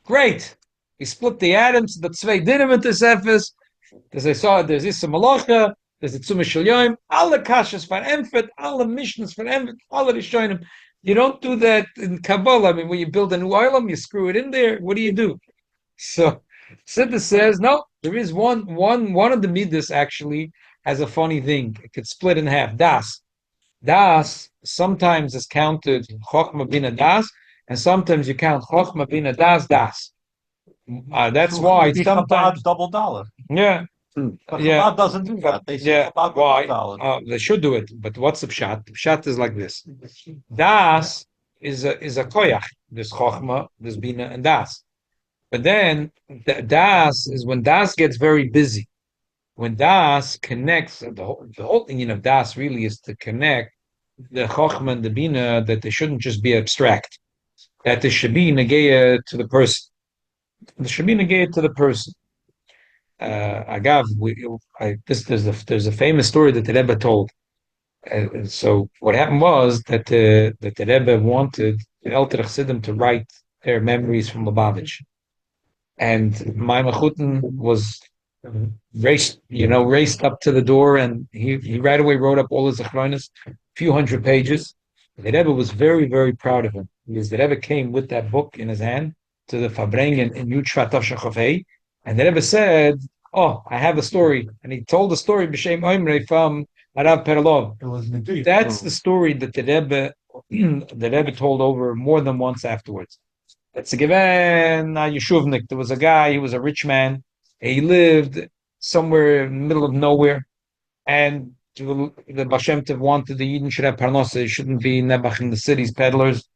Great. We split the atoms. The zwei dinim into Sefers. There's Issa Malacha. There's the Tzumah Shel Yom. All the kashas for Emfet. All the missions for Emfet. All the Rishonim. You don't do that in Kabbalah. I mean, when you build a new oilam, you screw it in there. What do? So Siddur says no. There is one of the midas actually has a funny thing. It could split in half. Das sometimes is counted Chochma Bina Das, and sometimes you count Chochma Bina Das. That's why sometimes double dollar. Yeah. But Chabad doesn't do that. They say Chabad why? $1. They should do it, but what's the pshat? The pshat is like this. Das is a koyach. There's Chochma, there's Bina, and Das. But then Das is when Das gets very busy. When Das connects, the whole thing of Das really is to connect the Chochmah and the Bina, that they shouldn't just be abstract, that they should be Nageya to the person. They should be Nageya to the person. Agav, there's a famous story that the Rebbe told. So what happened was that the Rebbe wanted the Elter Chassidim to write their memories from Lubavitch. And Maimon Chutin was raced up to the door, and he right away wrote up all his achronis, a few hundred pages. The Rebbe was very, very proud of him, because the Rebbe came with that book in his hand to the Farbrengen in BShvat Farbrengen, and the Rebbe said, "Oh, I have a story," and he told the story b'shem Oimrei from Arav Perlov. It was indeed. That's the story that the Rebbe told over more than once afterwards. It's a given Yeshuvnik. There was a guy, he was a rich man. He lived somewhere in the middle of nowhere. And the Baal Shem Tov wanted the Yidden should have parnasa. They shouldn't be nebach in the cities, peddlers.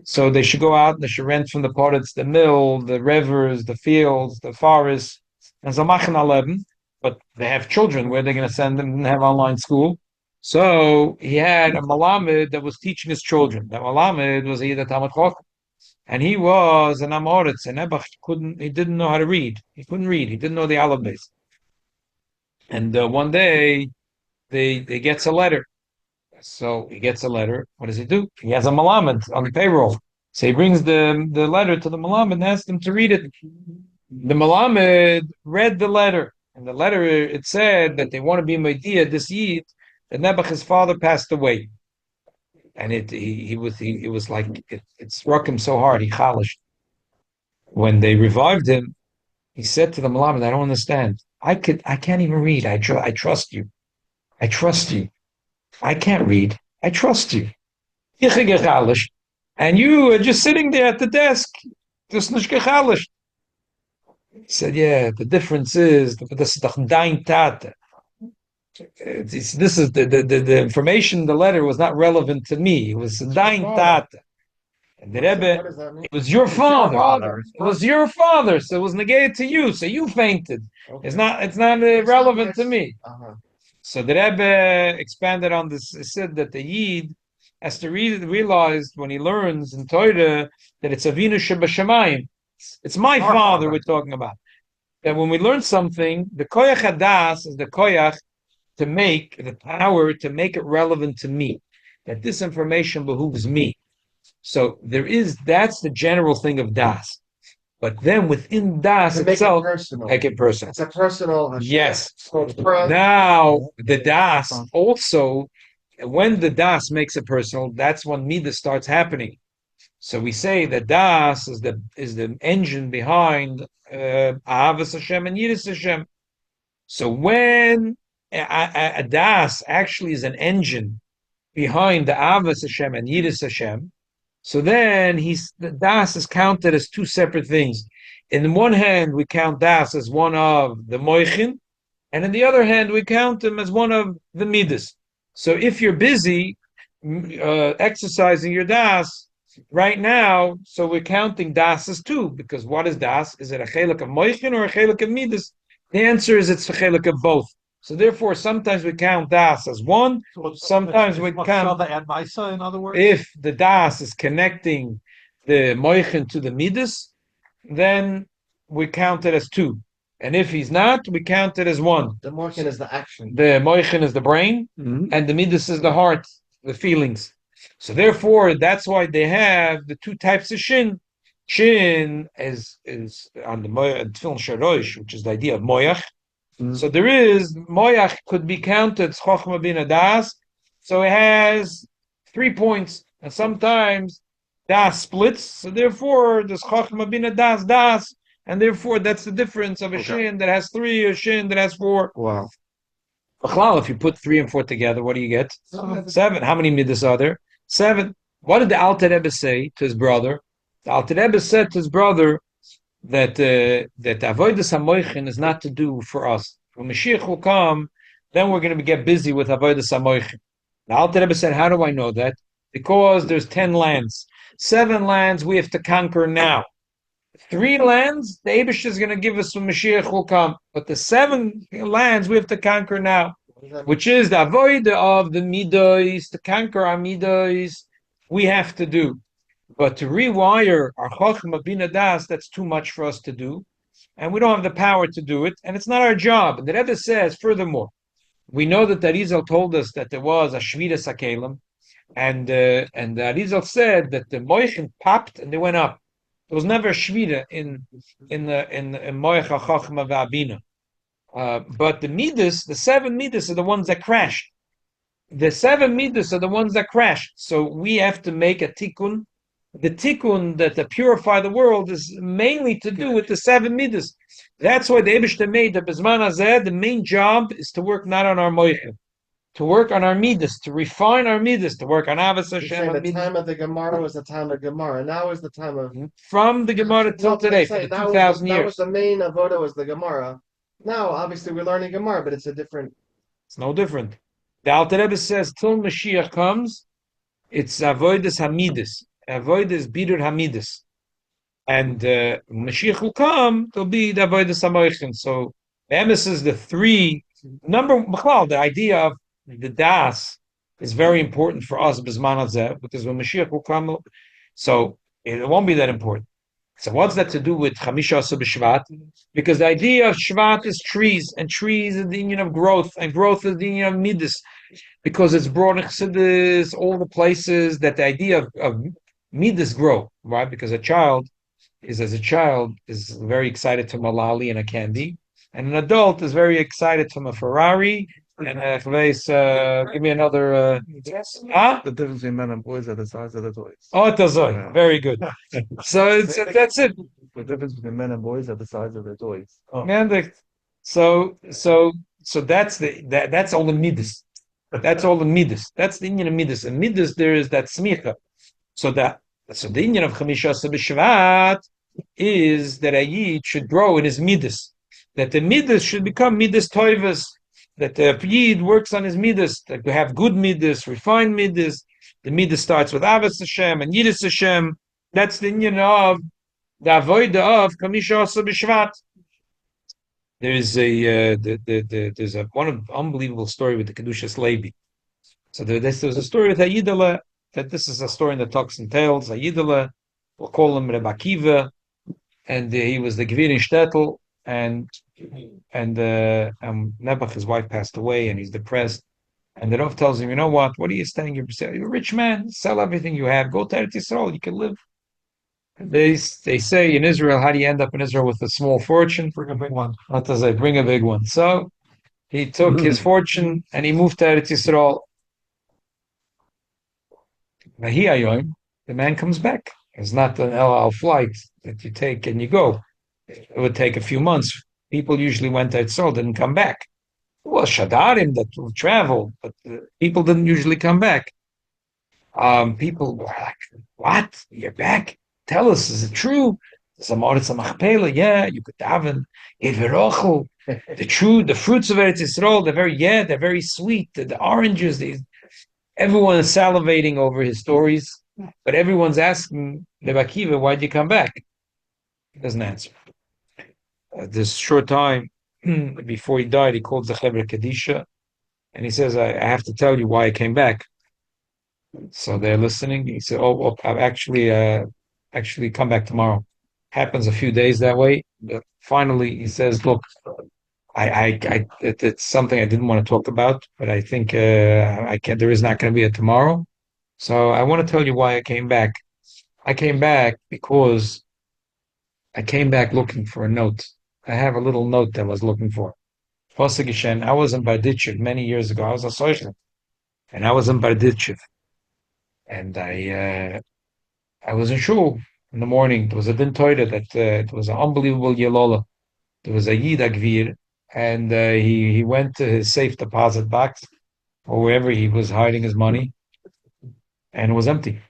So they should go out, they should rent from the potters, the mill, the rivers, the fields, the forests. And Zamachan Aleben. But they have children. Where are they going to send them? They didn't have online school. So he had a Malamed that was teaching his children. That Malamed was a Yidden Talmud Chacham. And he was an Amoritz, and Ebach he didn't know how to read. He couldn't read. He didn't know the Aleph base. And one day, they gets a letter. So he gets a letter. What does he do? He has a Malamed on the payroll. So he brings the letter to the Malamed and asks him to read it. The Malamed read the letter. And the letter, it said that they want to be Mediyah this Yid, that Nebuchad's father passed away. And it was like it struck him so hard, he chalished. When they revived him, he said to the Malamed, "I don't understand. I can't even read. I trust you. I trust you. I can't read. I trust you. And you are just sitting there at the desk, just nicht gechalished." He said, "Yeah, the difference is this is doch dein Tate. This is the information in the letter was not relevant to me. It was dein Tate. And the Rebbe, it was your father. It was your father, so it was negated to you. So you fainted. Okay. It's not relevant to me." Uh-huh. So the Rebbe expanded on this. He said that the Yid has to realize when he learns in Torah that it's Avinu Shebashamayim. It's my father we're talking about. That when we learn something, the koyach hadas is the koyach to make the power to make it relevant to me. That this information behooves me. So that's the general thing of das. But then within das To make itself, it personal. make it personal. It's a personal. Yes. Now, Now the das also, when the das makes it personal, that's when midah starts happening. So we say that das is the engine behind Ahavas Hashem and Yiras Hashem. So when a das actually is an engine behind the Ahavas Hashem and Yiras Hashem, so then the das is counted as two separate things. In one hand, we count das as one of the moichin, and in the other hand, we count them as one of the midas. So if you're busy exercising your das right now, so we're counting das as two, because what is das? Is it a chelik of moichin or a chelik of midas? The answer is it's a chelik of both. So therefore, sometimes we count das as one. Sometimes we count and Maisa, in other words. if the das is connecting the moichin to the midas, then we count it as two. And if he's not, we count it as one. the morkin is the action. The moichin is the brain, and the midas is the heart, the feelings. So therefore, that's why they have the two types of shin. Shin is on the tefillin sharosh, which is the idea of moyach. So there is moyach could be counted chochma bin das. So it has 3 points, and sometimes das splits. So therefore, there's chochma bin das, and therefore that's the difference of a shin that has 3, a shin that has 4. Wow. If you put 3 and 4 together, what do you get? 7. How many midas are there? 7. What did the Alter Rebbe say to his brother? The Alter Rebbe said to his brother that avodas hamoichin is not to do for us. When Mashiach will come, then we're going to get busy with avodas hamoichin. The Alter Rebbe said, "How do I know that? Because there's 10 lands. 7 lands we have to conquer now. 3 lands, the Abish is going to give us when Mashiach will come. But the 7 lands we have to conquer now, which is the avoid of the Midos, to conquer our Midos, we have to do. But to rewire our Chochmah Bina Das, that's too much for us to do. And we don't have the power to do it. And it's not our job. And the Rebbe says, furthermore, we know that the Arizal told us that there was a Shvira Sakelim. And the Arizal said that the Moichin popped and they went up. There was never a Shvira in Moich HaChochmah V'Abina. But the Midas, the 7 Midas are the ones that crashed. The 7 Midas are the ones that crashed. So we have to make a tikkun. The tikkun that to purify the world is mainly to do with the 7 Midas. That's why the Eibishter made the Bezman Hazeh, the main job is to work not on our Moichin, to work on our Midas, to refine our Midas, to work on Avos You're saying Hashem. the time of the Gemara was the time of Gemara. Now is the time of From the Gemara till today, for the 2,000 that was years. the main avoda was the Gemara. Now, obviously, we're learning Gemara, but it's a different. It's no different. The Alter Rebbe says, till Mashiach comes, it's avodas hamidus. Avodas bidur hamidus. And Mashiach will come, there'll be the avodas hamoichin. So the emes is the 3 number. The idea of the das is very important for us b'zman hazeh, because when Mashiach will come, so it won't be that important. So what's that to do with Chamisha Asa BShvat? Because the idea of Shvat is trees, and trees is the union of growth, and growth is the union of Midas, because it's brought in Chassidus, all the places that the idea of Midas grow, right? Because a child is very excited to Malali and a candy, and an adult is very excited from a Ferrari and a give me another. Huh? The difference between men and boys are the size of the toys. Oh, it does. Very good. So that's it. The difference between men and boys are the size of their toys. Oh. Man, so that's all the midas. That's all the midas. That's the Indian of midas. And midas there is that smicha. So the Indian of Chamisha B'Shvat is that a yid should grow in his midas. That the midas should become midas toivas. That the yid works on his midas. That we have good midas, refined midas. The midas starts with Avos Hashem and Yidus Hashem. That's the Indian of the avodah of Chamisha B'Shvat. There's a one unbelievable story with the Kedushas Levi. So there's a story with Hayidala, that this is a story in the Talks and Tales. Hayidala, we'll call him Reb Akiva, and he was the Gvir in Shtetl, and Nebuch, his wife, passed away, and he's depressed. And the Rav tells him, you know what are you staying? You're a rich man, sell everything you have, go to Eretz Yisrael, you can live. They say in Israel, how do you end up in Israel with a small fortune? Bring a big one. What does I bring a big one? So he took his fortune and he moved to Eretz Yisrael. The man comes back. It's not an El Al flight that you take and you go. It would take a few months. People usually went to Yisrael, didn't come back. Well, Shadarim that will travel, but people didn't usually come back. People were like, "What? You're back? Tell us, is it true?" Yeah, you could daven. The fruits of Eretz Yisrael, they're very sweet. The oranges, everyone is salivating over his stories, but everyone's asking Rebbe Akiva, why'd you come back? He doesn't answer. This short time before he died, he called Zechevra Kadisha, and he says, I have to tell you why I came back. So they're listening. He said, "Oh, I've actually come back tomorrow." Happens a few days that way. But finally, he says, "Look, it's something I didn't want to talk about, but I think I can. There is not going to be a tomorrow. So I want to tell you why I came back. I came back because I came back looking for a note. I have a little note that I was looking for. I was in Barditchev many years ago. I was a social, and I was in Barditchev. And I was in shul in the morning. There was a din Torah that it was an unbelievable yelola. There was a yid agvir, and he went to his safe deposit box or wherever he was hiding his money, and it was empty.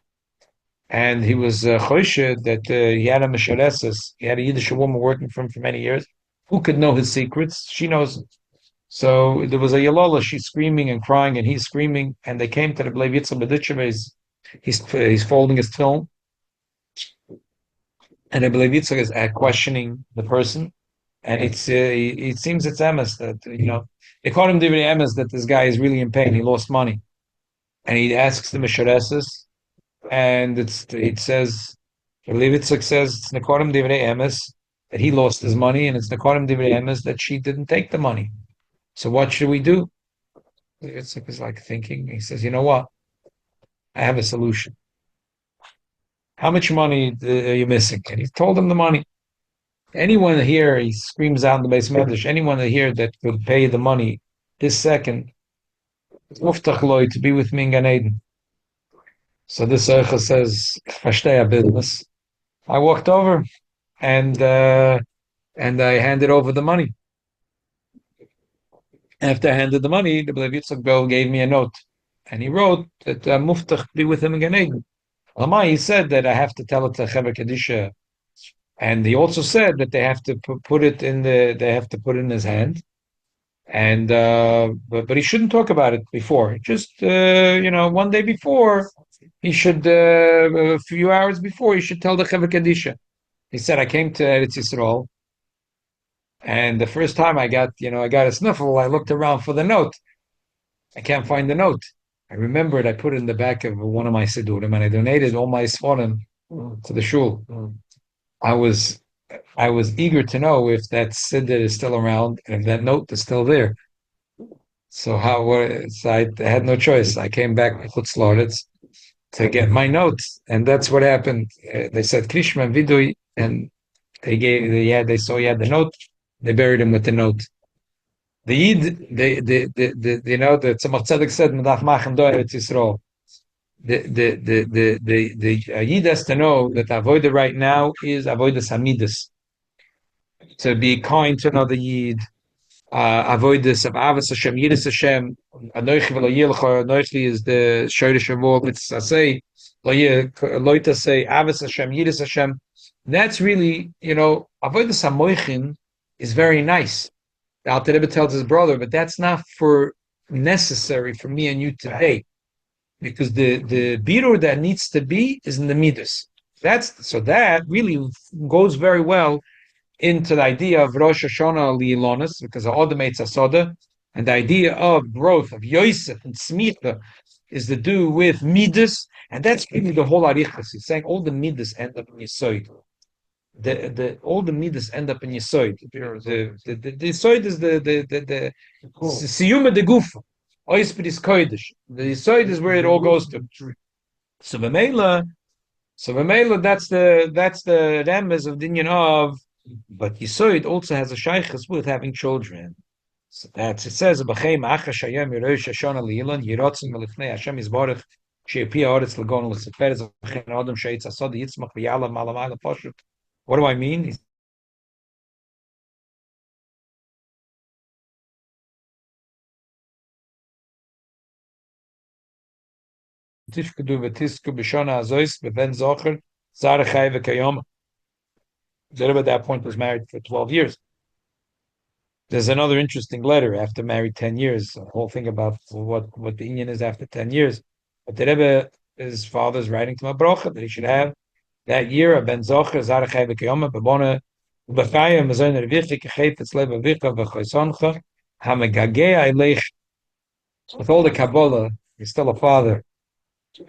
And he was choished that he had a mishareses. He had a Yiddish woman working for him for many years. Who could know his secrets? She knows. So there was a yelola. She's screaming and crying, and he's screaming. And they came to the Bleiv Yitzchak B'Ditchev. He's folding his film, And I believe Yitzchak is questioning the person, and it seems it's emes that they called him Divrei emes that this guy is really in pain. He lost money, and he asks the Misharesis, and it says, I believe Yitzchak says it's Nekodim Divrei emes that he lost his money, and it's Nekodim Divrei emes that she didn't take the money. So what should we do? Yitzchak is like thinking. He says, you know what? I have a solution. How much money are you missing? And he told him the money. Anyone here, he screams out in the base medrash, anyone here that could pay the money this second, muftach loy to be with me in Gan Eden. So this Eicha says, "Verstehe business." I walked over and I handed over the money. After I handed the money, the Blev Yitzchak Bell gave me a note, and he wrote that muftach be with him in Gan Eden. He said that I have to tell it to Chever Kedisha, and he also said that they have to put it in his hand. And but he shouldn't talk about it before. Just one day before, he should a few hours before he should tell the Chever Kedisha. He said, I came to Eretz Yisrael, and the first time I got a sniffle. I looked around for the note. I can't find the note. I remembered I put it in the back of one of my siddurim, and I donated all my svarim to the shul. I was eager to know if that siddur is still around and if that note is still there. So I had no choice. I came back to Chutz La'aretz to get my notes, and that's what happened. They said Krishma Vidui, and they saw he had the note. They buried him with the note. The Yid, the Tzemach Tzedek said, "Medach machen do Eretz Yisrael." The Yid has to know that avodah right now is avodah samidus. To be kind to another Yid, avoidance of Avos Hashem, Yiras Hashem, Anoichi v'lo yilcha, Anoichi is the Shoresh Avol, it's say, Loita say, Avos Hashem, Yiras Hashem. That's really, avoidance Hamoichin is very nice. The Alter Rebbe tells his brother, but that's not for necessary for me and you today. Because the birur that needs to be is in the Midas. That really goes very well into the idea of Rosh Hashanah Li'ilonis, because of Odomates Asoda, and the idea of growth of Yosef and Smicha is to do with Midas, and that's really the whole Arichas. He's saying all the Midas end up in Yisoid. All the Midas end up in Yisoid. The Yisoid is the Siyuma de Gufa. Oispid is Kodesh. The Yisoid is where it all goes to. So B'meila, that's the remez of Dinyan of. But Yisoid also has a shaykhs with having children. So it says, "B'cheim achash hayom yirosh Hashanah li'ilan yirotzim melifnei Hashem yizborach she'epia oretz lagon l'seferes v'chein adam sheitz asod yitzmach v'yalav malamayla poshut." What do I mean? Tishkudu v'tisku b'shana azois v'ben zocher zarechai v'kayom. Zerub at that point was married for 12 years. There's another interesting letter after married 10 years, a whole thing about what the Inyan is after 10 years. But the Rebbe, his father's writing to Mabrocha that he should have that year a ben zocher zarechai v'kayom b'bona b'chayim mazon revichi k'chayfetz lev avicha v'choysoncha hamegagea eleich. With all the Kabbalah, he's still a father.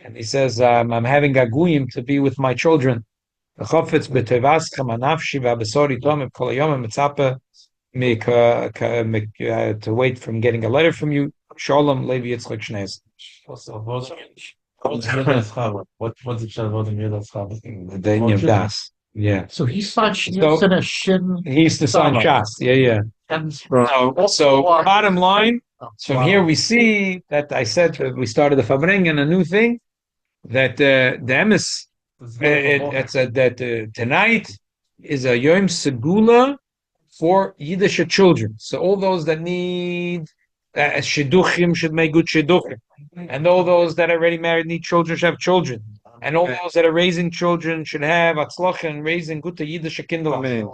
And he says, I'm having gaguyim to be with my children. To wait from getting a letter from you. Shalom Levi Yitzchak Shneis. What's the Shalom? The Daniel Das. Yeah. So he's not Shin. He's the son Shas. Yeah. So bottom line, from here we see that I said that we started the Farbrengen, a new thing, that the emes, that tonight is a Yom Segula for Yiddish children. So all those that need shidduchim should make good shidduchim, and all those that are already married need children should have children, and all those that are raising children should have atzlocha and raising good Yiddish kindle. It's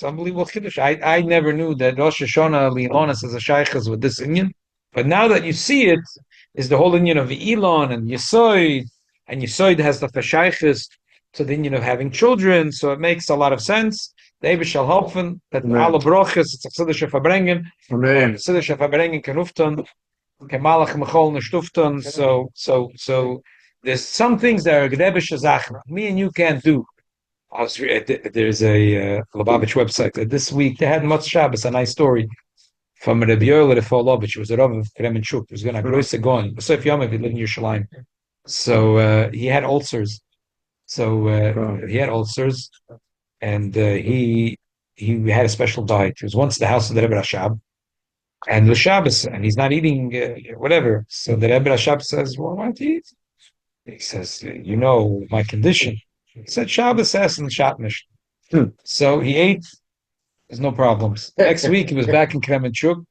unbelievable chiddush. I never knew that Rosh Hashanah Li'onas is a shaykhs with this inyan, but now that you see it, is the whole inyan of Elon and Yisoid, and Yisoid has the shaykhs to the Indian of having children. So it makes a lot of sense. The Eber shall helfen that alle broches, it's a Chsidische Farbrengen. Chsidische Farbrengen can uften, can malach mechol ne stuften. So there's some things that are Rebische Sachen. Me and you can't do. There's a Lubavitch website. This week they had Motz Shabbos, a nice story from Rabbi Yoel Refolovich. It was a Rav of Kremenchuk. It was going to gross going. So if Yom, if he lived in Yerushalayim. So he had ulcers. He had ulcers, and he had a special diet. He was once at the house of the Rebbe Rashab, and the Shabbos, and he's not eating whatever. So the Rebbe Rashab says, "Well, why don't you eat?" He says, "You know my condition." He said, "Shabbos essen shatnish." So he ate. There's no problems. Next week he was back in Kremenchuk.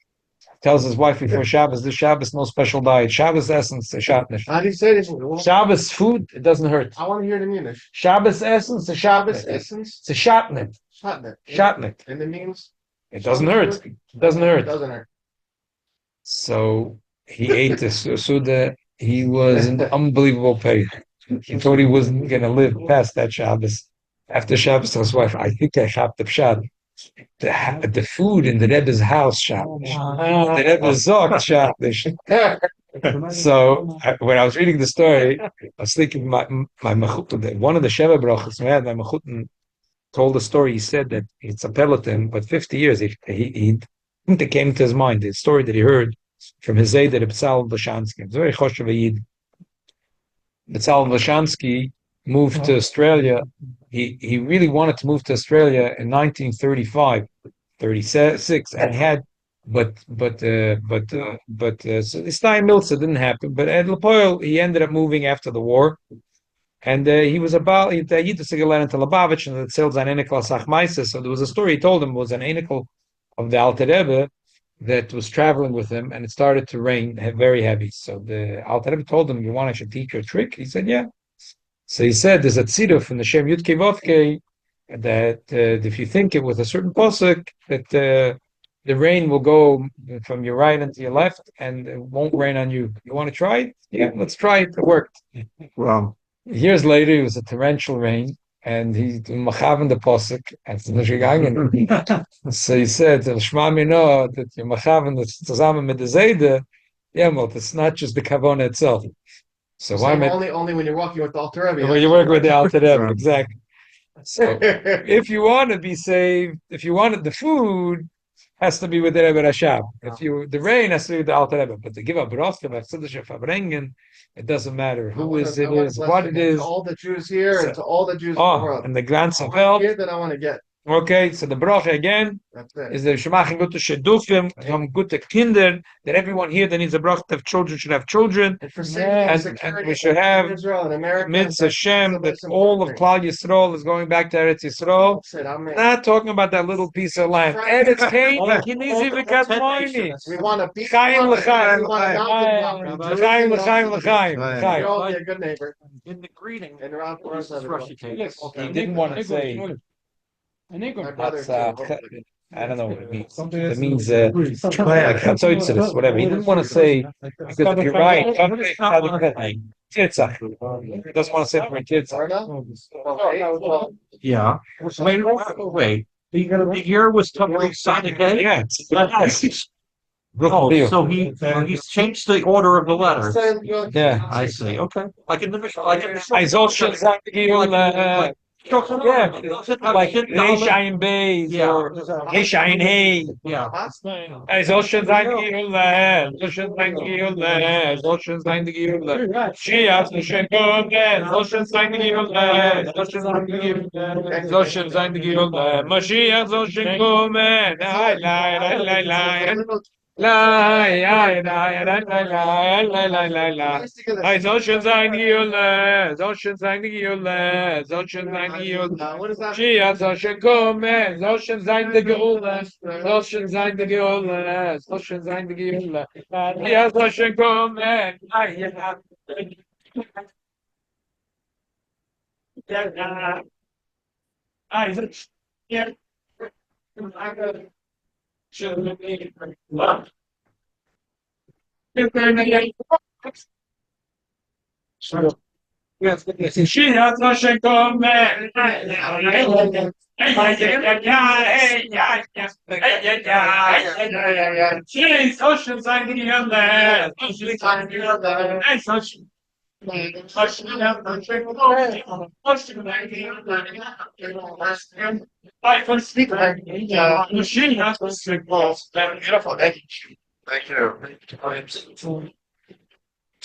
Tells his wife before Shabbos, this Shabbos no special diet. Shabbos essence, a shatnish. How do you say this? Shabbos food, it doesn't hurt. I want to hear the Munich. Shabbos essence, a Shabbos shatnish. essence. It's a shatnik. Shatnik. Shatnik. And it means? It doesn't hurt. It doesn't It hurt. doesn't hurt. So he ate the suda. He was in unbelievable pain. He thought he wasn't going to live past that Shabbos. After Shabbos, to his wife, I think I have the pshat. The food in the Rebbe's house, Shabbos. The Rebbe's zog, Shabbos. So when I was reading the story, I was thinking my mechut, one of the Sheva brachas, my mechut told the story. He said that it's a peloton, but 50 years he it came to his mind the story that he heard from his Zayd at B'tzal Blashansky. It's very choshev yid. B'tzal Blashansky moved to Australia. He really wanted to move to Australia in 1935, 36, and he had. So this time Milsa didn't happen. But at Lepoil, he ended up moving after the war, and he was about he used to go into Lubavitch and it sells an enikal sachmaisa. So there was a story he told him was an enikal of the Alter Rebbe that was traveling with him, and it started to rain very heavy. So the Alter Rebbe told him, "You want I should teach you a trick?" He said, "Yeah." So he said, "There's a tziduf from the Shem Yudke Vovke that if you think it with a certain posuk that." The rain will go from your right into your left, and it won't rain on you. You want to try it? Yeah, let's try it. It worked. Wow. Years later, it was a torrential rain, and he machaven the posuk, and it's nicht gegangen. So he said, "Shma mino that you machaven the zusammen mit the zayde." Yeah, well, it's not just the kavona itself. So why am I? Only when you're walking with the Alter Rebbe. Well, you work with the Alter Rebbe, Right. exactly. So if you want to be saved, if you wanted the food. Has to be with the Rebbe Rashab. If the rain has to be with the Alter Rebbe, but to give a broth of Chsidische Farbrengen, it doesn't matter who what it is. To all the Jews here and to all the Jews in the world. And the Grants of Help help. that I want to get. Okay, so the bracha again That's it. is the Shemachim gute Shedufim, from gute Kinder, that everyone here that needs a bracha to have children should have children. And for safety and security And we should have Israel and America. Mitzvah Hashem, that all of Klal Yisrael is going back to Eretz Yisrael. Not talking about that little piece of land. Eretz Canaan, Kinizi v'Katmoini. We want to be Chaim l'chaim. We want to L'chaim, l'chaim, l'chaim. You'll L'chaim. be a good neighbor. In the greeting. And around for us, everybody. He didn't want to say. My brother That's, too. I don't know what it means. Something It that's means like chatzotzis, whatever. He didn't want to say because if you're right. Tirtzach. He doesn't want to say for Tirtzach. Yeah. Wait. The year was Tabri Sadike? Yeah. Oh, so he's changed the order of the letters. Yeah. I see. Okay. Like in the I also like Reish Ayin Beis or Reish Ayin Hey. Yeah. I soll schon sein die Gehülle, soll schon sein die Gehülle, soll schon sein die Gehülle. Schiach, soll schon kommen, soll schon sein die Gehülle, soll schon sein die Gehülle, soll schon sein die Gehülle. Mashiach soll schon kommen, lai, lai, lai, lai, lai. Lai, lai, lai, lai, lai, lai, lai, lai, lai. I soll schon sein die Gehülle, soll schon sein die Gehülle, soll schon sein die Gehülle. What is that? Shia soll schon kommen, soll schon sein die Gehülle, soll schon sein die Gehülle, soll schon sein die Gehülle. Shia soll schon kommen.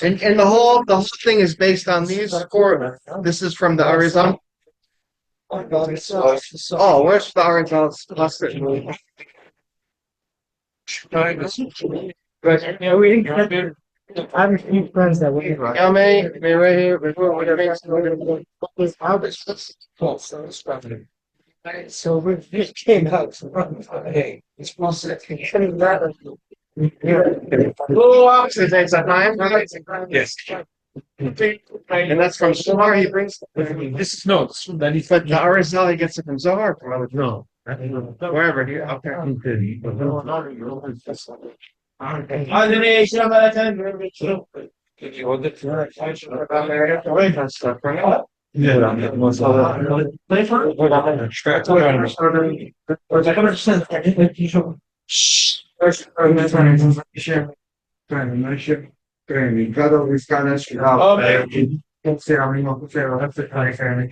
And the whole thing is based on these four. This is from the Arizona. Oh, where's the Arizona cluster? Yeah, we didn't have it. I have a few friends that went. Yeah, man, right here. So we just came out from, hey, it's possible. Blue officers, it's a time. Yes. And that's from Zohar. He brings. This is no, this is that is. But the Arizona he gets it from Zohar, probably. No. Wherever here. Okay. Did you hold it?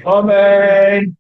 Amen.